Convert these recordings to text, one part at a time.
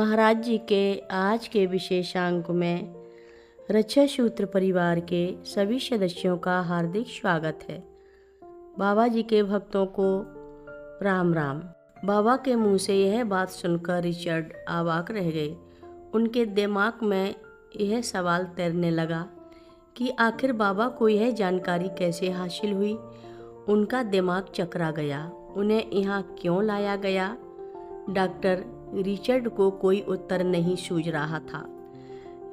महाराज जी के आज के विशेषांक में रक्षा सूत्र परिवार के सभी सदस्यों का हार्दिक स्वागत है। बाबा जी के भक्तों को राम राम। बाबा के मुंह से यह बात सुनकर रिचर्ड अवाक रह गए। उनके दिमाग में यह सवाल तैरने लगा कि आखिर बाबा को यह जानकारी कैसे हासिल हुई। उनका दिमाग चकरा गया। उन्हें यहाँ क्यों लाया गया? डॉक्टर रिचर्ड को कोई उत्तर नहीं सूझ रहा था।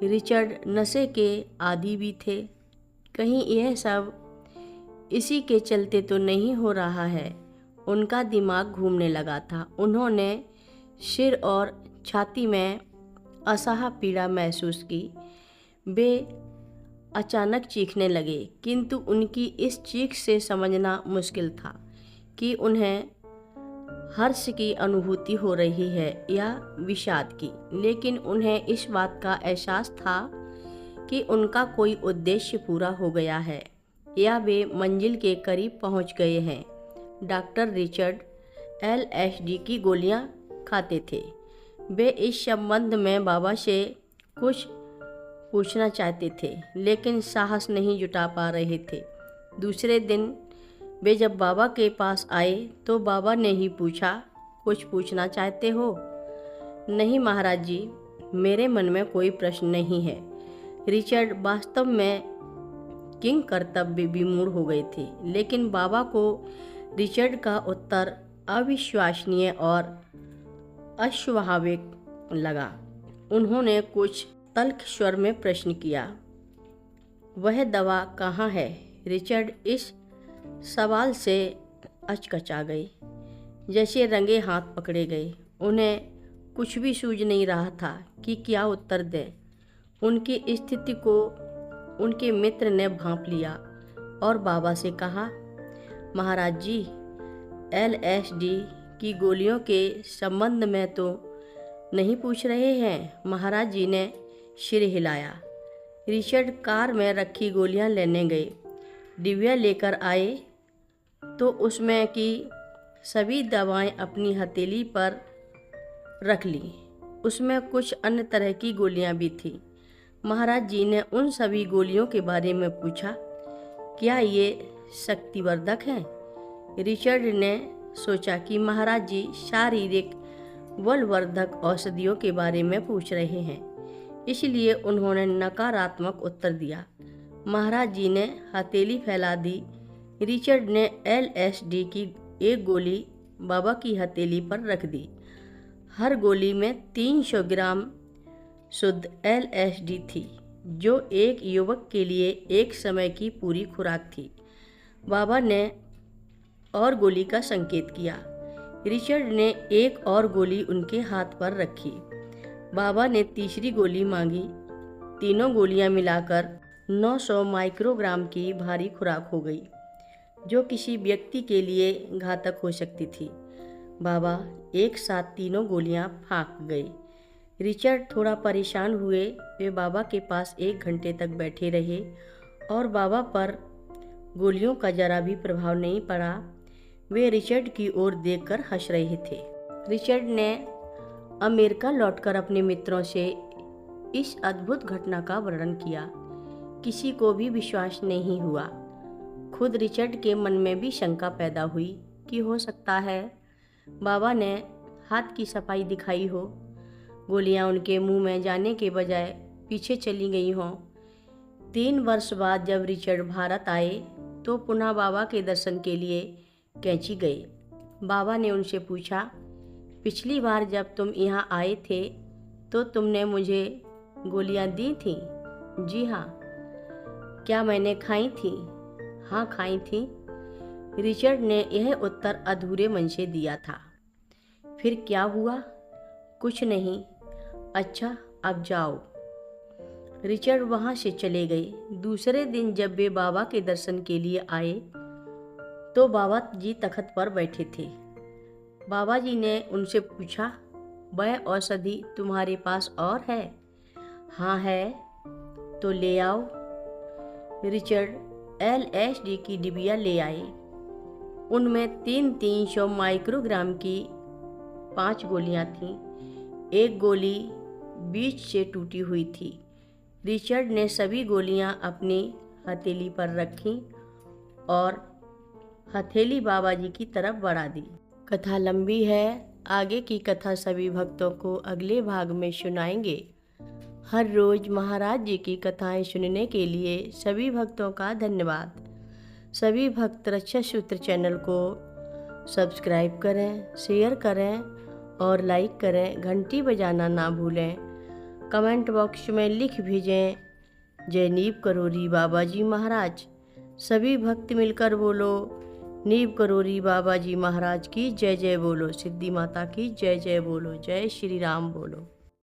रिचर्ड नशे के आदी भी थे। कहीं यह सब इसी के चलते तो नहीं हो रहा है। उनका दिमाग घूमने लगा था। उन्होंने सिर और छाती में असह्य पीड़ा महसूस की। वे अचानक चीखने लगे, किंतु उनकी इस चीख से समझना मुश्किल था कि उन्हें हर्ष की अनुभूति हो रही है या विषाद की। लेकिन उन्हें इस बात का एहसास था कि उनका कोई उद्देश्य पूरा हो गया है या वे मंजिल के करीब पहुंच गए हैं। डॉक्टर रिचर्ड LSD की गोलियां खाते थे। वे इस संबंध में बाबा से कुछ पूछना चाहते थे, लेकिन साहस नहीं जुटा पा रहे थे। दूसरे दिन वे जब बाबा के पास आए तो बाबा ने ही पूछा, कुछ पूछना चाहते हो? नहीं महाराज जी, मेरे मन में कोई प्रश्न नहीं है। रिचर्ड वास्तव में किंग कर्तव्य विमूढ़ हो गए थे, लेकिन बाबा को रिचर्ड का उत्तर अविश्वसनीय और अस्वाभाविक लगा। उन्होंने कुछ तल्ख स्वर में प्रश्न किया, वह दवा कहाँ है? रिचर्ड इस सवाल से अचकचा गए, जैसे रंगे हाथ पकड़े गए। उन्हें कुछ भी सूझ नहीं रहा था कि क्या उत्तर दें। उनकी स्थिति को उनके मित्र ने भांप लिया और बाबा से कहा, महाराज जी, LSD की गोलियों के संबंध में तो नहीं पूछ रहे हैं? महाराज जी ने सिर हिलाया। रिचर्ड कार में रखी गोलियां लेने गए। डिबिया लेकर आए तो उसमें की सभी दवाएं अपनी हथेली पर रख ली। उसमें कुछ अन्य तरह की गोलियां भी थीं। महाराज जी ने उन सभी गोलियों के बारे में पूछा, क्या ये शक्तिवर्धक हैं? रिचर्ड ने सोचा कि महाराज जी शारीरिक बलवर्धक औषधियों के बारे में पूछ रहे हैं, इसलिए उन्होंने नकारात्मक उत्तर दिया। महाराज जी ने हथेली फैला दी। रिचर्ड ने LSD की एक गोली बाबा की हथेली पर रख दी। हर गोली में 300 ग्राम शुद्ध LSD थी, जो एक युवक के लिए एक समय की पूरी खुराक थी। बाबा ने और गोली का संकेत किया। रिचर्ड ने एक और गोली उनके हाथ पर रखी। बाबा ने तीसरी गोली मांगी। तीनों गोलियां मिलाकर 900 माइक्रोग्राम की भारी खुराक हो गई, जो किसी व्यक्ति के लिए घातक हो सकती थी। बाबा एक साथ तीनों गोलियां फाँक गए। रिचर्ड थोड़ा परेशान हुए। वे बाबा के पास 1 घंटे तक बैठे रहे और बाबा पर गोलियों का जरा भी प्रभाव नहीं पड़ा। वे रिचर्ड की ओर देखकर हंस रहे थे। रिचर्ड ने अमेरिका लौटकर अपने मित्रों से इस अद्भुत घटना का वर्णन किया। किसी को भी विश्वास नहीं हुआ। खुद रिचर्ड के मन में भी शंका पैदा हुई कि हो सकता है बाबा ने हाथ की सफाई दिखाई हो, गोलियां उनके मुंह में जाने के बजाय पीछे चली गई हों। 3 वर्ष बाद जब रिचर्ड भारत आए तो पुनः बाबा के दर्शन के लिए कैंची गए। बाबा ने उनसे पूछा, पिछली बार जब तुम यहाँ आए थे तो तुमने मुझे गोलियां दी थीं? जी हाँ। क्या मैंने खाई थी? हाँ, खाई थी। रिचर्ड ने यह उत्तर अधूरे मन से दिया था। फिर क्या हुआ? कुछ नहीं। अच्छा, अब जाओ। रिचर्ड वहाँ से चले गए। दूसरे दिन जब वे बाबा के दर्शन के लिए आए तो बाबा जी तख्त पर बैठे थे। बाबा जी ने उनसे पूछा, वह औषधि तुम्हारे पास और है? हाँ है। तो ले आओ। रिचर्ड LSD की डिबिया ले आए। उनमें 300 माइक्रोग्राम की 5 गोलियां थीं। एक गोली बीच से टूटी हुई थी। रिचर्ड ने सभी गोलियां अपनी हथेली पर रखीं और हथेली बाबा जी की तरफ बढ़ा दी। कथा लंबी है, आगे की कथा सभी भक्तों को अगले भाग में सुनाएंगे। हर रोज महाराज जी की कथाएं सुनने के लिए सभी भक्तों का धन्यवाद। सभी भक्त रक्षा सूत्र चैनल को सब्सक्राइब करें, शेयर करें और लाइक करें। घंटी बजाना ना भूलें। कमेंट बॉक्स में लिख भेजें, जय नीव करोरी बाबा जी महाराज। सभी भक्त मिलकर बोलो, नीव करोरी बाबा जी महाराज की जय जय बोलो। सिद्धि माता की जय जय बोलो। जय श्री राम बोलो।